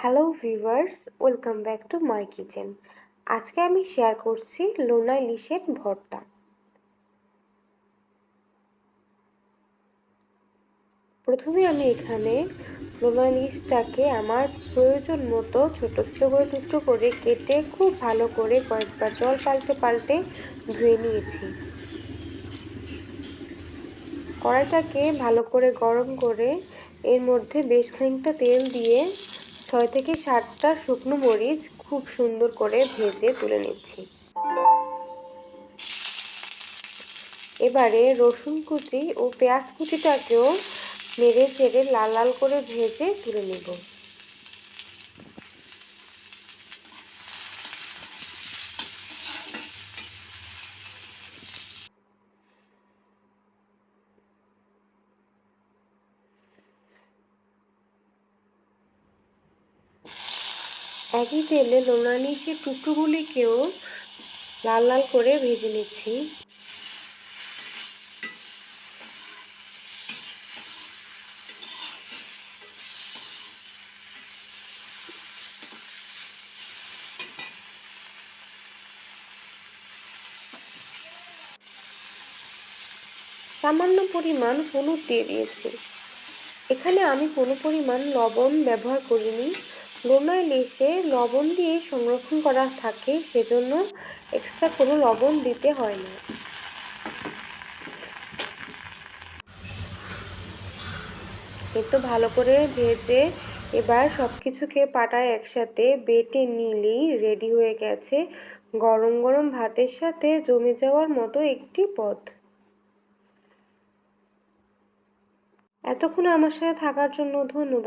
Hello viewers, welcome back to my kitchen. আজকে আমি share করছি লোনা ইলিশের ভর্তা। প্রথমে আমি এখানে লোনা ইলিশটাকে আমার প্রয়োজন মতো ছোট ছোট করে টুকরো করে কেটে খুব ভালো করে কয়েকবার জল পাল্টে পাল্টে ধুয়ে নিয়েছি। কড়াইটাকে ভালো করে গরম করে এর মধ্যে বেশ খানিকটা তেল দিয়ে 6 থেকে 7টা শুকনো মরিচ খুব সুন্দর করে ভেজে তুলে নিচ্ছি। এবারে রসুন কুচি ও পেঁয়াজ কুচিটাকেও নেড়ে চেড়ে লাল লাল করে ভেজে তুলে নেব। একই তেলে লোনা ইলিশের টুকরোগুলিকেও লাল লাল করে ভেজে নিচ্ছি। সামান্য পরিমাণ হলুদ দিয়ে দিয়েছি। এখানে আমি কোনো পরিমাণ লবণ ব্যবহার করিনি। লোনা ইলিশে লবণ দিয়ে সংরক্ষণ করা থাকে, সেজন্য এক্সট্রা কোনো লবণ দিতে হয় না। এই তো ভালো করে ভেজে এবার সব কিছুকে পাটায় একসাথে বেটে নিলেই রেডি হয়ে গেছে গরম গরম ভাতের সাথে জমে যাওয়ার মতো একটি পদ। এতক্ষণ আমার সাথে থাকার জন্য ধন্যবাদ।